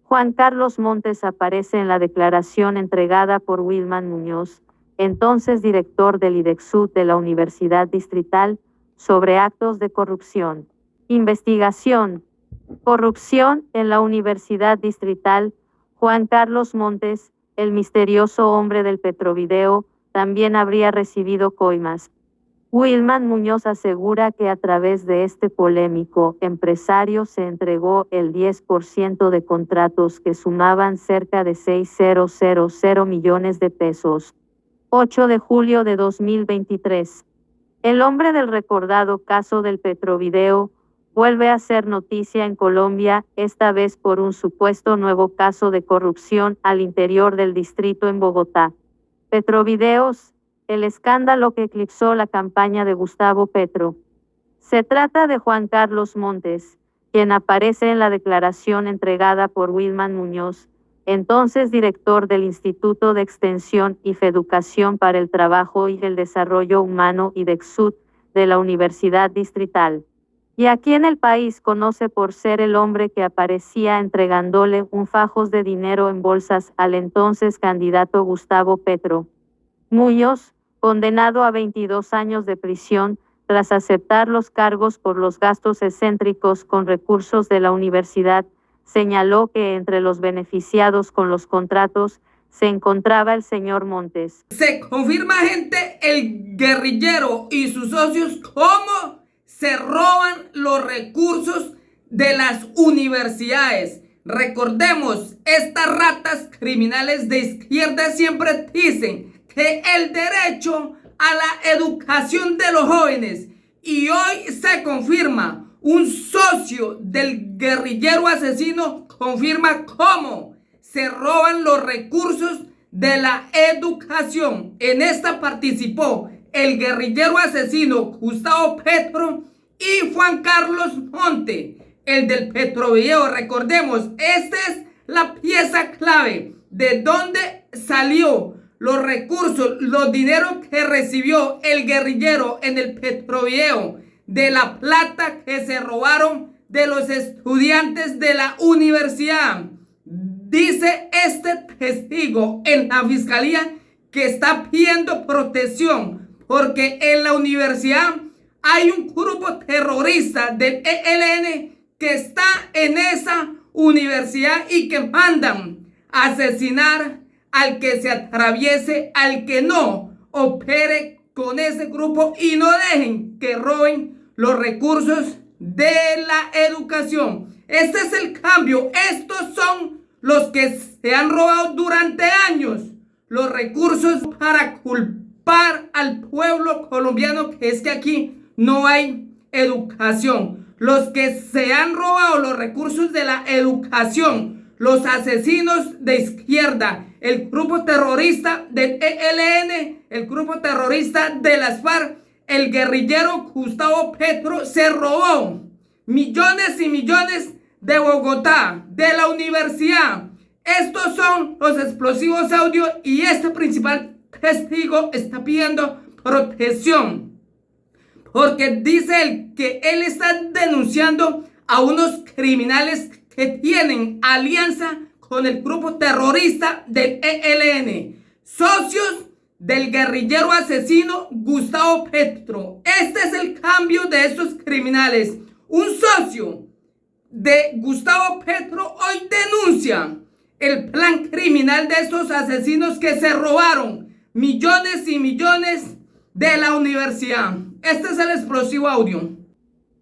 Juan Carlos Montes aparece en la declaración entregada por Wilman Muñoz, entonces director del IDEXUD de la Universidad Distrital, sobre actos de corrupción. Investigación. Corrupción en la Universidad Distrital. Juan Carlos Montes, el misterioso hombre del Petrovideo, también habría recibido coimas. Wilman Muñoz asegura que a través de este polémico empresario se entregó el 10% de contratos que sumaban cerca de 6.000 millones de pesos. 8 de julio de 2023. El hombre del recordado caso del Petrovideo vuelve a ser noticia en Colombia, esta vez por un supuesto nuevo caso de corrupción al interior del distrito en Bogotá. Petrovideos, el escándalo que eclipsó la campaña de Gustavo Petro. Se trata de Juan Carlos Montes, quien aparece en la declaración entregada por Wilman Muñoz, entonces director del Instituto de Extensión y Educación para el Trabajo y el Desarrollo Humano IDEXUD de la Universidad Distrital. Y aquí en el país conoce por ser el hombre que aparecía entregándole un fajos de dinero en bolsas al entonces candidato Gustavo Petro. Muñoz, condenado a 22 años de prisión tras aceptar los cargos por los gastos excéntricos con recursos de la universidad, señaló que entre los beneficiados con los contratos se encontraba el señor Montes. Se confirma, gente, el guerrillero y sus socios cómo se roban los recursos de las universidades. Recordemos, estas ratas criminales de izquierda siempre dicen que el derecho a la educación de los jóvenes, y hoy se confirma, un socio del guerrillero asesino confirma cómo se roban los recursos de la educación. En esta participó el guerrillero asesino Gustavo Petro y Juan Carlos Montes, el del Petrovideo. Recordemos, esta es la pieza clave de dónde salió los recursos, los dineros que recibió el guerrillero en el Petrovideo, de la plata que se robaron de los estudiantes de la universidad. Dice este testigo en la fiscalía que está pidiendo protección porque en la universidad hay un grupo terrorista del ELN que está en esa universidad y que mandan a asesinar al que se atraviese, al que no opere con ese grupo, y no dejen que roben los recursos de la educación. Este es el cambio. Estos son los que se han robado durante años los recursos para culpar al pueblo colombiano que es que aquí no hay educación. Los que se han robado los recursos de la educación, los asesinos de izquierda, el grupo terrorista del ELN, el grupo terrorista de las FARC, el guerrillero Gustavo Petro, se robó millones y millones de Bogotá, de la universidad. Estos son los explosivos audios y este principal testigo está pidiendo protección porque dice él que él está denunciando a unos criminales que tienen alianza con el grupo terrorista del ELN, socios del guerrillero asesino Gustavo Petro. Este es el cambio de estos criminales. Un socio de Gustavo Petro hoy denuncia el plan criminal de estos asesinos que se robaron millones y millones de la universidad. Este es el explosivo audio.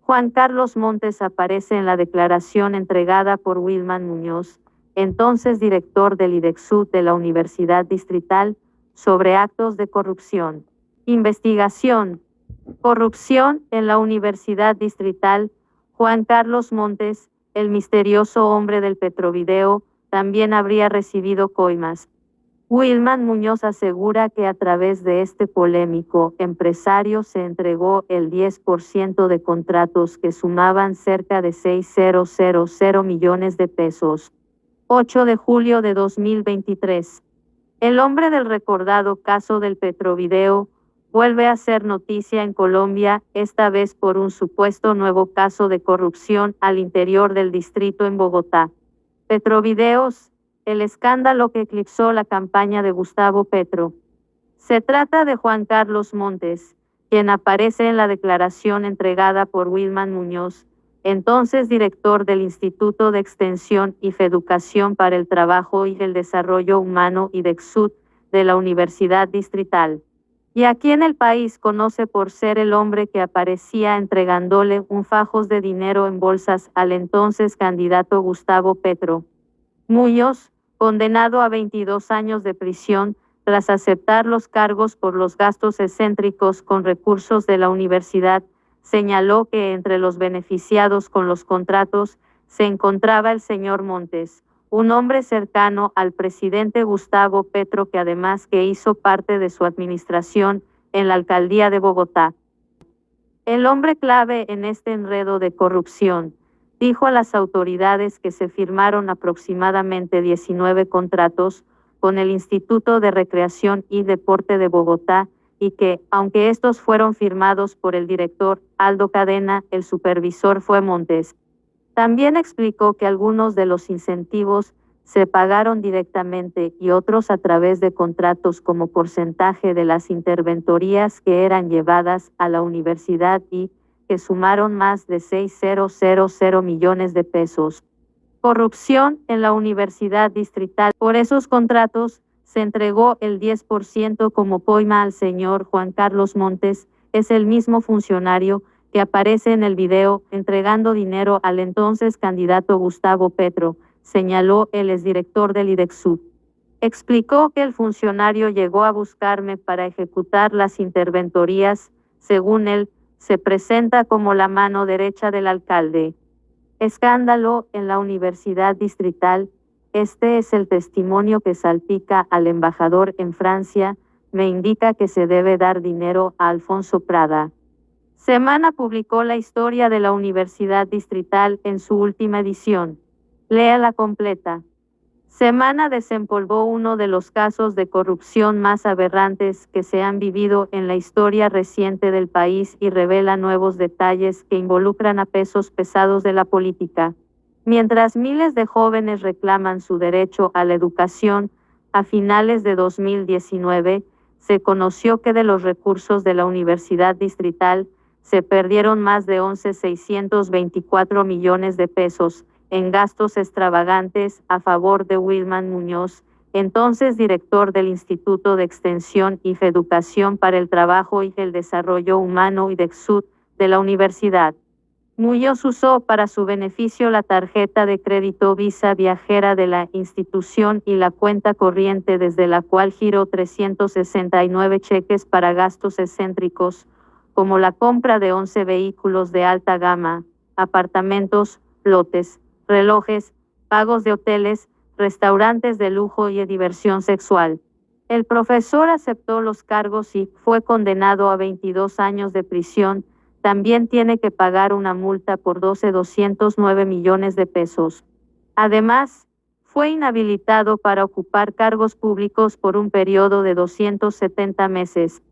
Juan Carlos Montes aparece en la declaración entregada por Wilman Muñoz, entonces director del IDEXUD de la Universidad Distrital, sobre actos de corrupción. Investigación. Corrupción en la Universidad Distrital. Juan Carlos Montes, el misterioso hombre del Petrovideo, también habría recibido coimas. Wilman Muñoz asegura que a través de este polémico empresario se entregó el 10% de contratos que sumaban cerca de 6.000 millones de pesos. 8 de julio de 2023. El hombre del recordado caso del Petrovideo vuelve a ser noticia en Colombia, esta vez por un supuesto nuevo caso de corrupción al interior del distrito en Bogotá. Petrovideos, el escándalo que eclipsó la campaña de Gustavo Petro. Se trata de Juan Carlos Montes, quien aparece en la declaración entregada por Wilman Muñoz, entonces director del Instituto de Extensión y Feeducación para el Trabajo y el Desarrollo Humano IDEXUT de la Universidad Distrital. Y aquí en el país conoce por ser el hombre que aparecía entregándole un fajos de dinero en bolsas al entonces candidato Gustavo Petro. Muñoz, condenado a 22 años de prisión, tras aceptar los cargos por los gastos excéntricos con recursos de la universidad, señaló que entre los beneficiados con los contratos se encontraba el señor Montes, un hombre cercano al presidente Gustavo Petro que además que hizo parte de su administración en la alcaldía de Bogotá. El hombre clave en este enredo de corrupción, dijo a las autoridades que se firmaron aproximadamente 19 contratos con el Instituto de Recreación y Deporte de Bogotá y que, aunque estos fueron firmados por el director Aldo Cadena, el supervisor fue Montes. También explicó que algunos de los incentivos se pagaron directamente y otros a través de contratos como porcentaje de las interventorías que eran llevadas a la universidad y que sumaron más de 6.000 millones de pesos. Corrupción en la Universidad Distrital. Por esos contratos se entregó el 10% como coima al señor Juan Carlos Montes, es el mismo funcionario que aparece en el video entregando dinero al entonces candidato Gustavo Petro, señaló el exdirector del IDEXUT. Explicó que el funcionario llegó a buscarme para ejecutar las interventorías, según él, se presenta como la mano derecha del alcalde. Escándalo en la Universidad Distrital. Este es el testimonio que salpica al embajador en Francia, me indica que se debe dar dinero a Alfonso Prada. Semana publicó la historia de la Universidad Distrital en su última edición. Léala completa. Semana desempolvó uno de los casos de corrupción más aberrantes que se han vivido en la historia reciente del país y revela nuevos detalles que involucran a pesos pesados de la política. Mientras miles de jóvenes reclaman su derecho a la educación, a finales de 2019, se conoció que de los recursos de la Universidad Distrital se perdieron más de 11.624 millones de pesos en gastos extravagantes a favor de Wilman Muñoz, entonces director del Instituto de Extensión y Feeducación para el Trabajo y el Desarrollo Humano IDEXUT de la universidad. Muñoz usó para su beneficio la tarjeta de crédito Visa Viajera de la institución y la cuenta corriente desde la cual giró 369 cheques para gastos excéntricos, como la compra de 11 vehículos de alta gama, apartamentos, lotes, relojes, pagos de hoteles, restaurantes de lujo y de diversión sexual. El profesor aceptó los cargos y fue condenado a 22 años de prisión. También tiene que pagar una multa por 12.209 millones de pesos. Además, fue inhabilitado para ocupar cargos públicos por un periodo de 270 meses.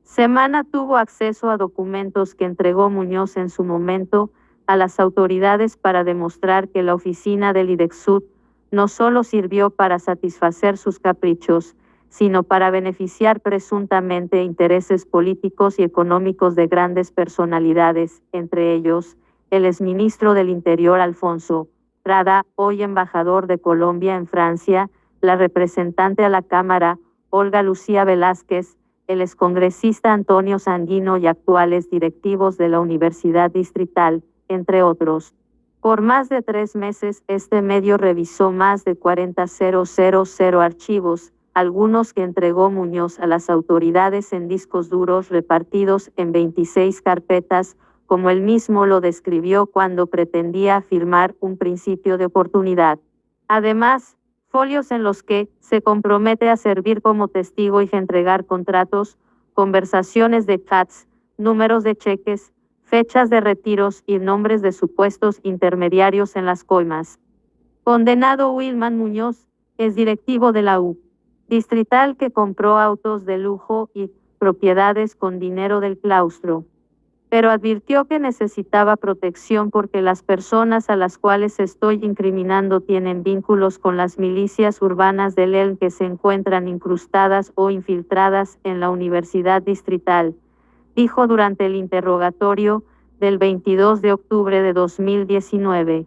Semana tuvo acceso a documentos que entregó Muñoz en su momento a las autoridades para demostrar que la oficina del IDEXUT no solo sirvió para satisfacer sus caprichos, sino para beneficiar presuntamente intereses políticos y económicos de grandes personalidades, entre ellos, el exministro del Interior Alfonso Prada, hoy embajador de Colombia en Francia, la representante a la Cámara, Olga Lucía Velázquez, el excongresista Antonio Sanguino y actuales directivos de la Universidad Distrital, entre otros. Por más de 3 meses, este medio revisó más de 40.000 archivos, algunos que entregó Muñoz a las autoridades en discos duros repartidos en 26 carpetas, como él mismo lo describió cuando pretendía afirmar un principio de oportunidad. Además, folios en los que se compromete a servir como testigo y entregar contratos, conversaciones de chats, números de cheques, fechas de retiros y nombres de supuestos intermediarios en las coimas. Condenado Wilman Muñoz, es directivo de la U. Distrital que compró autos de lujo y propiedades con dinero del claustro. pero advirtió que necesitaba protección porque las personas a las cuales estoy incriminando tienen vínculos con las milicias urbanas del ELN que se encuentran incrustadas o infiltradas en la Universidad Distrital, dijo durante el interrogatorio del 22 de octubre de 2019.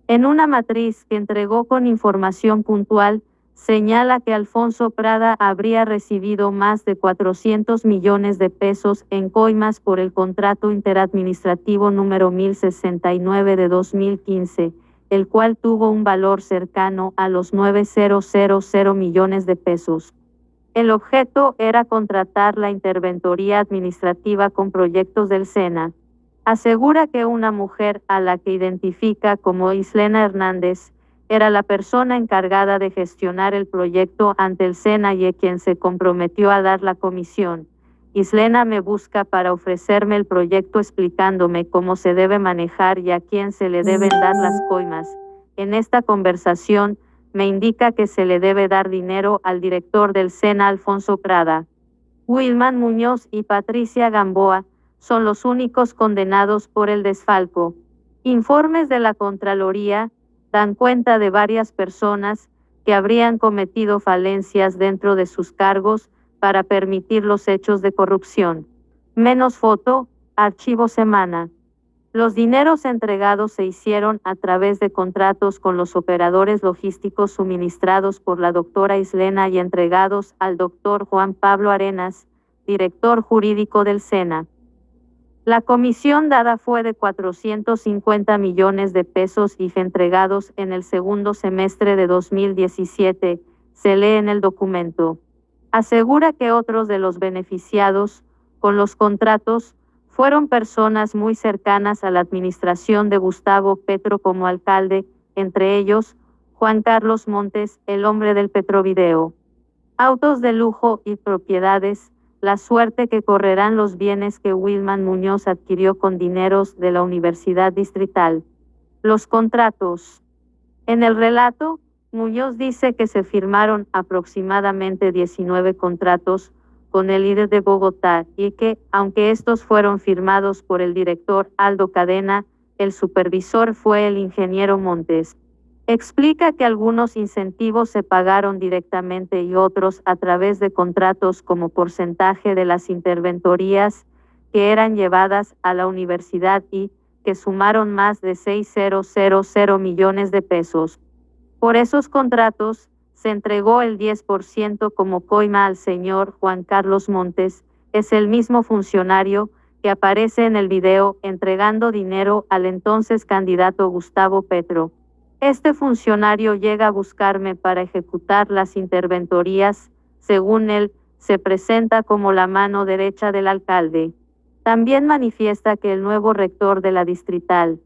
En una matriz que entregó con información puntual, señala que Alfonso Prada habría recibido más de 400 millones de pesos en coimas por el contrato interadministrativo número 1069 de 2015, el cual tuvo un valor cercano a los 9.000 millones de pesos. El objeto era contratar la interventoría administrativa con proyectos del SENA. Asegura que una mujer a la que identifica como Islena Hernández era la persona encargada de gestionar el proyecto ante el SENA y quien se comprometió a dar la comisión. Islena me busca para ofrecerme el proyecto explicándome cómo se debe manejar y a quién se le deben dar las coimas. En esta conversación, me indica que se le debe dar dinero al director del SENA, Alfonso Prada. Wilman Muñoz y Patricia Gamboa son los únicos condenados por el desfalco. Informes de la Contraloría dan cuenta de varias personas que habrían cometido falencias dentro de sus cargos para permitir los hechos de corrupción. Menos foto, Archivo Semana. Los dineros entregados se hicieron a través de contratos con los operadores logísticos suministrados por la doctora Islena y entregados al doctor Juan Pablo Arenas, director jurídico del SENA. La comisión dada fue de 450 millones de pesos y entregados en el segundo semestre de 2017, se lee en el documento. Asegura que otros de los beneficiados con los contratos fueron personas muy cercanas a la administración de Gustavo Petro como alcalde, entre ellos Juan Carlos Montes, el hombre del Petrovideo. Autos de lujo y propiedades, la suerte que correrán los bienes que Wilman Muñoz adquirió con dineros de la Universidad Distrital. Los contratos. En el relato, Muñoz dice que se firmaron aproximadamente 19 contratos con el líder de Bogotá y que, aunque estos fueron firmados por el director Aldo Cadena, el supervisor fue el ingeniero Montes. Explica que algunos incentivos se pagaron directamente y otros a través de contratos como porcentaje de las interventorías que eran llevadas a la universidad y que sumaron más de 6.000 millones de pesos. Por esos contratos, se entregó el 10% como coima al señor Juan Carlos Montes, es el mismo funcionario que aparece en el video entregando dinero al entonces candidato Gustavo Petro. Este funcionario llega a buscarme para ejecutar las interventorías, según él, se presenta como la mano derecha del alcalde. También manifiesta que el nuevo rector de la Distrital,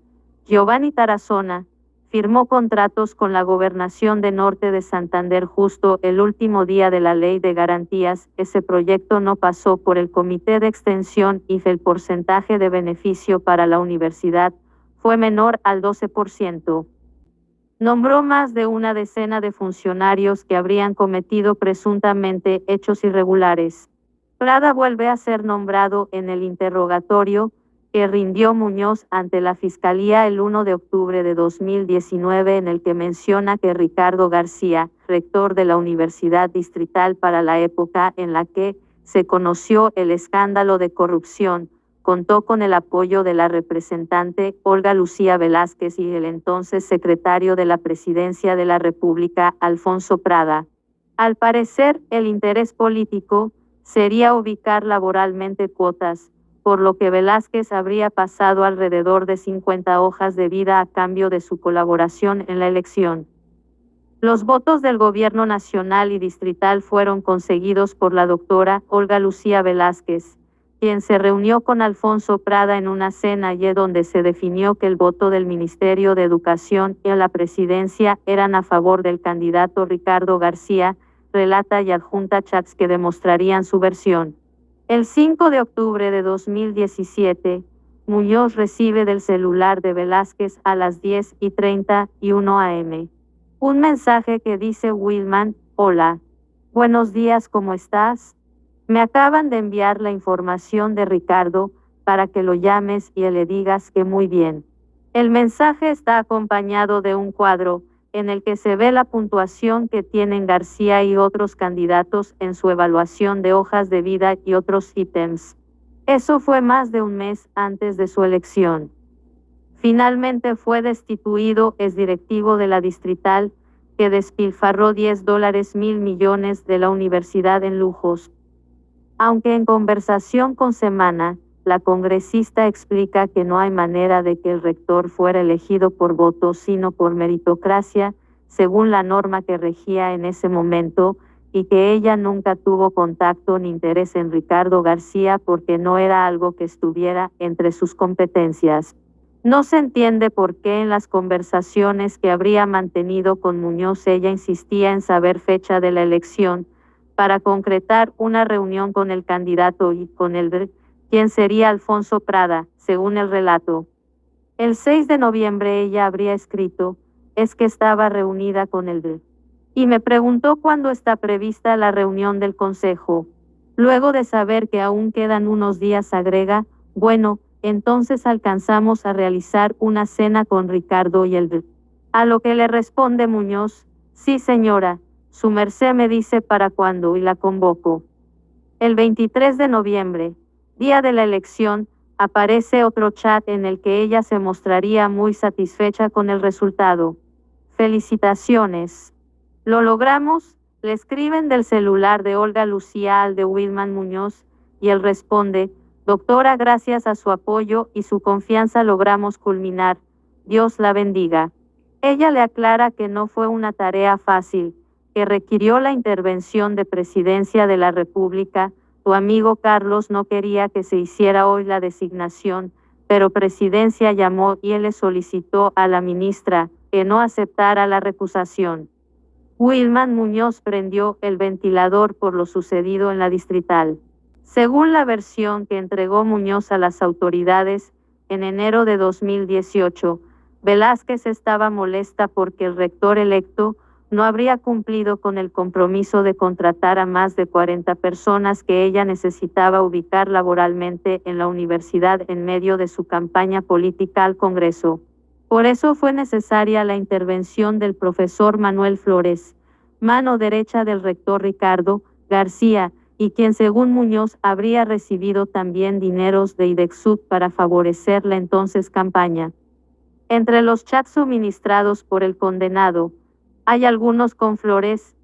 Giovanni Tarazona, firmó contratos con la Gobernación de Norte de Santander justo el último día de la Ley de Garantías. Ese proyecto no pasó por el Comité de Extensión y el porcentaje de beneficio para la universidad fue menor al 12%. Nombró más de una decena de funcionarios que habrían cometido presuntamente hechos irregulares. Prada vuelve a ser nombrado en el interrogatorio que rindió Muñoz ante la Fiscalía el 1 de octubre de 2019, en el que menciona que Ricardo García, rector de la Universidad Distrital para la época en la que se conoció el escándalo de corrupción, contó con el apoyo de la representante Olga Lucía Velázquez y el entonces secretario de la Presidencia de la República, Alfonso Prada. Al parecer, el interés político sería ubicar laboralmente cuotas, por lo que Velázquez habría pasado alrededor de 50 hojas de vida a cambio de su colaboración en la elección. Los votos del gobierno nacional y distrital fueron conseguidos por la doctora Olga Lucía Velázquez, quien se reunió con Alfonso Prada en una cena y donde se definió que el voto del Ministerio de Educación y la presidencia eran a favor del candidato Ricardo García, relata y adjunta chats que demostrarían su versión. El 5 de octubre de 2017, Muñoz recibe del celular de Velázquez a las 10:31 am. Un mensaje que dice Wilman: hola. Buenos días, ¿cómo estás? Me acaban de enviar la información de Ricardo para que lo llames y le digas que muy bien. El mensaje está acompañado de un cuadro, en el que se ve la puntuación que tienen García y otros candidatos en su evaluación de hojas de vida y otros ítems. Eso fue más de un mes antes de su elección. Finalmente fue destituido exdirectivo de la Distrital, que despilfarró $10 mil millones de la universidad en lujos. Aunque en conversación con Semana, la congresista explica que no hay manera de que el rector fuera elegido por voto sino por meritocracia, según la norma que regía en ese momento, y que ella nunca tuvo contacto ni interés en Ricardo García porque no era algo que estuviera entre sus competencias. No se entiende por qué en las conversaciones que habría mantenido con Muñoz ella insistía en saber fecha de la elección, para concretar una reunión con el candidato y con el DR, quien sería Alfonso Prada, según el relato. El 6 de noviembre ella habría escrito, es que estaba reunida con el DR. Y me preguntó cuándo está prevista la reunión del consejo. Luego de saber que aún quedan unos días agrega, bueno, entonces alcanzamos a realizar una cena con Ricardo y el DR. A lo que le responde Muñoz, sí señora, su merced me dice para cuándo y la convoco. El 23 de noviembre, día de la elección, aparece otro chat en el que ella se mostraría muy satisfecha con el resultado. Felicitaciones. Lo logramos, le escriben del celular de Olga Lucía al de Wilman Muñoz, y él responde, doctora, gracias a su apoyo y su confianza logramos culminar, Dios la bendiga. Ella le aclara que no fue una tarea fácil, que requirió la intervención de Presidencia de la República. Tu amigo Carlos no quería que se hiciera hoy la designación, pero Presidencia llamó y él le solicitó a la ministra que no aceptara la recusación. Wilman Muñoz prendió el ventilador por lo sucedido en la Distrital. Según la versión que entregó Muñoz a las autoridades, en enero de 2018, Velázquez estaba molesta porque el rector electo no habría cumplido con el compromiso de contratar a más de 40 personas que ella necesitaba ubicar laboralmente en la universidad en medio de su campaña política al Congreso. Por eso fue necesaria la intervención del profesor Manuel Flores, mano derecha del rector Ricardo García, y quien según Muñoz habría recibido también dineros de IDEXUD para favorecer la entonces campaña. Entre los chats suministrados por el condenado, hay algunos con Flores,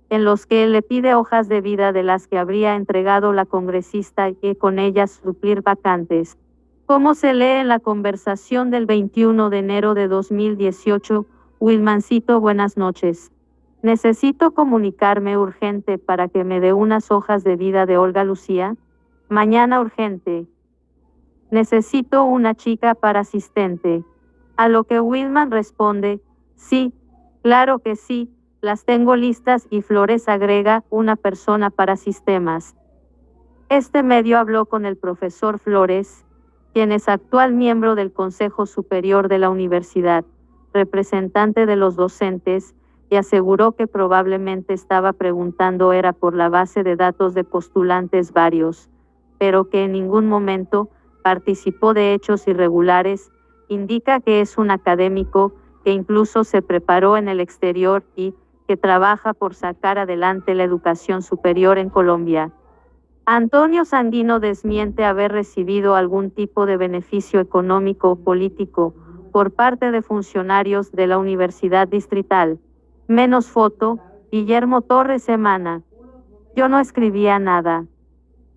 en los que él le pide hojas de vida de las que habría entregado la congresista y con ellas suplir vacantes. Como se lee en la conversación del 21 de enero de 2018, Wilmancito, buenas noches. Necesito comunicarme urgente para que me dé unas hojas de vida de Olga Lucía. Mañana urgente. Necesito una chica para asistente. A lo que Wilman responde, sí, claro que sí, las tengo listas y Flores agrega una persona para sistemas. Este medio habló con el profesor Flores, quien es actual miembro del Consejo Superior de la Universidad, representante de los docentes, y aseguró que probablemente estaba preguntando era por la base de datos de postulantes varios, pero que en ningún momento participó de hechos irregulares. Indica que es un académico que incluso se preparó en el exterior y que trabaja por sacar adelante la educación superior en Colombia. Antonio Sanguino desmiente haber recibido algún tipo de beneficio económico o político por parte de funcionarios de la Universidad Distrital. Menos foto, Guillermo Torres Semana. Yo no escribía nada.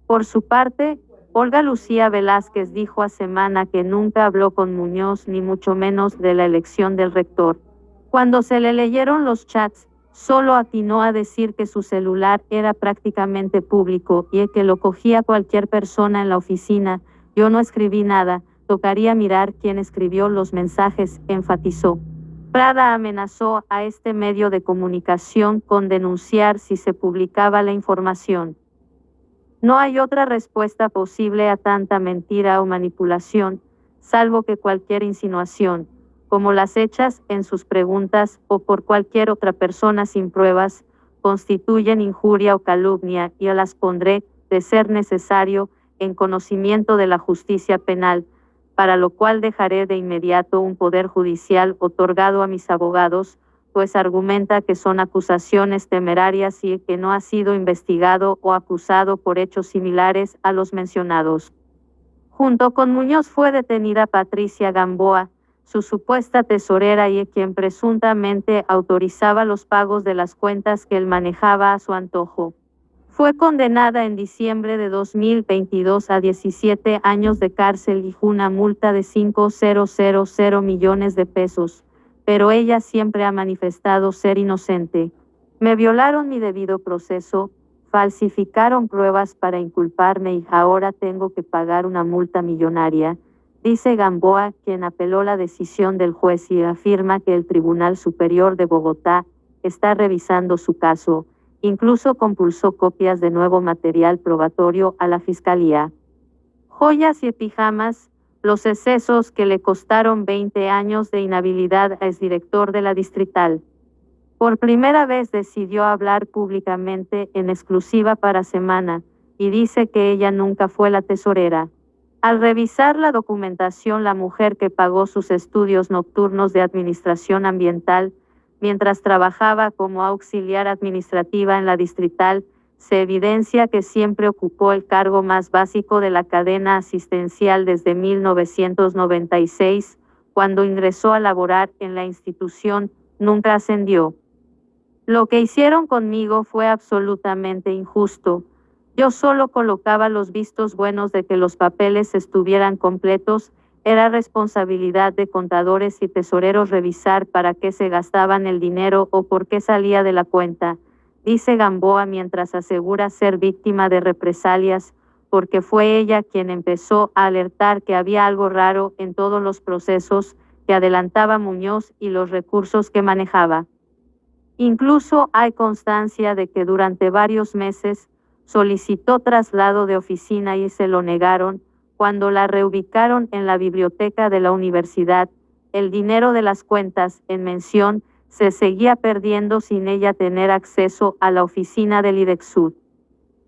Por su parte, Olga Lucía Velázquez dijo a Semana que nunca habló con Muñoz ni mucho menos de la elección del rector. Cuando se le leyeron los chats, solo atinó a decir que su celular era prácticamente público y que lo cogía cualquier persona en la oficina. Yo no escribí nada, tocaría mirar quién escribió los mensajes, enfatizó. Prada amenazó a este medio de comunicación con denunciar si se publicaba la información. No hay otra respuesta posible a tanta mentira o manipulación, salvo que cualquier insinuación, como las hechas en sus preguntas o por cualquier otra persona sin pruebas, constituyen injuria o calumnia y las pondré, de ser necesario, en conocimiento de la justicia penal, para lo cual dejaré de inmediato un poder judicial otorgado a mis abogados, pues argumenta que son acusaciones temerarias y que no ha sido investigado o acusado por hechos similares a los mencionados. Junto con Muñoz fue detenida Patricia Gamboa, su supuesta tesorera y quien presuntamente autorizaba los pagos de las cuentas que él manejaba a su antojo. Fue condenada en diciembre de 2022 a 17 años de cárcel y una multa de 5.000 millones de pesos, pero ella siempre ha manifestado ser inocente. Me violaron mi debido proceso, falsificaron pruebas para inculparme y ahora tengo que pagar una multa millonaria, dice Gamboa, quien apeló la decisión del juez y afirma que el Tribunal Superior de Bogotá está revisando su caso. Incluso compulsó copias de nuevo material probatorio a la Fiscalía. Joyas y pijamas, los excesos que le costaron 20 años de inhabilidad a exdirector de la Distrital. Por primera vez decidió hablar públicamente en exclusiva para Semana, y dice que ella nunca fue la tesorera. Al revisar la documentación, la mujer que pagó sus estudios nocturnos de administración ambiental, mientras trabajaba como auxiliar administrativa en la Distrital, se evidencia que siempre ocupó el cargo más básico de la cadena asistencial desde 1996, cuando ingresó a laborar en la institución, nunca ascendió. Lo que hicieron conmigo fue absolutamente injusto. Yo solo colocaba los vistos buenos de que los papeles estuvieran completos. Era responsabilidad de contadores y tesoreros revisar para qué se gastaban el dinero o por qué salía de la cuenta, dice Gamboa mientras asegura ser víctima de represalias, porque fue ella quien empezó a alertar que había algo raro en todos los procesos que adelantaba Muñoz y los recursos que manejaba. Incluso hay constancia de que durante varios meses solicitó traslado de oficina y se lo negaron. Cuando la reubicaron en la biblioteca de la universidad, el dinero de las cuentas en mención se seguía perdiendo sin ella tener acceso a la oficina del IDEXUD.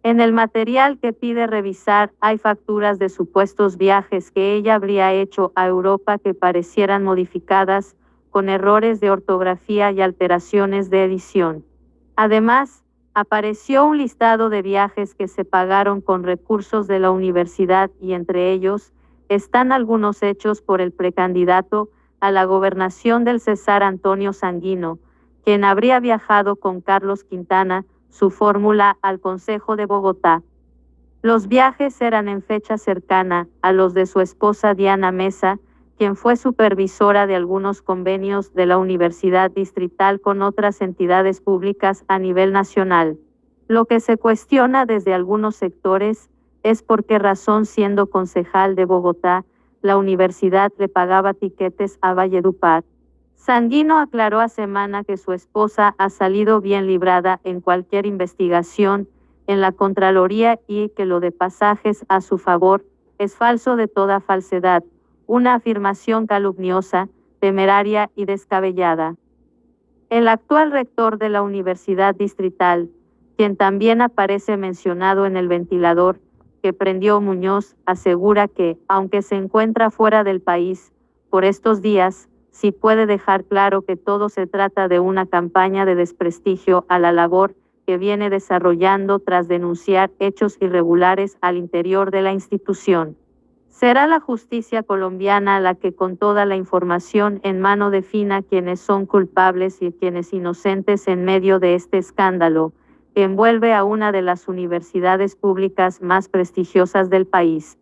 En el material que pide revisar hay facturas de supuestos viajes que ella habría hecho a Europa que parecieran modificadas, con errores de ortografía y alteraciones de edición. Además, apareció un listado de viajes que se pagaron con recursos de la universidad y entre ellos están algunos hechos por el precandidato a la gobernación del César Antonio Sanguino, quien habría viajado con Carlos Quintana, su fórmula, al Consejo de Bogotá. Los viajes eran en fecha cercana a los de su esposa Diana Mesa, quien fue supervisora de algunos convenios de la Universidad Distrital con otras entidades públicas a nivel nacional. Lo que se cuestiona desde algunos sectores es por qué razón, siendo concejal de Bogotá, la universidad le pagaba tiquetes a Valledupar. Sanguino aclaró a Semana que su esposa ha salido bien librada en cualquier investigación en la Contraloría y que lo de pasajes a su favor es falso de toda falsedad. Una afirmación calumniosa, temeraria y descabellada. El actual rector de la Universidad Distrital, quien también aparece mencionado en el ventilador que prendió Muñoz, asegura que, aunque se encuentra fuera del país por estos días, sí puede dejar claro que todo se trata de una campaña de desprestigio a la labor que viene desarrollando tras denunciar hechos irregulares al interior de la institución. Será la justicia colombiana la que, con toda la información en mano, defina quiénes son culpables y quiénes inocentes en medio de este escándalo que envuelve a una de las universidades públicas más prestigiosas del país.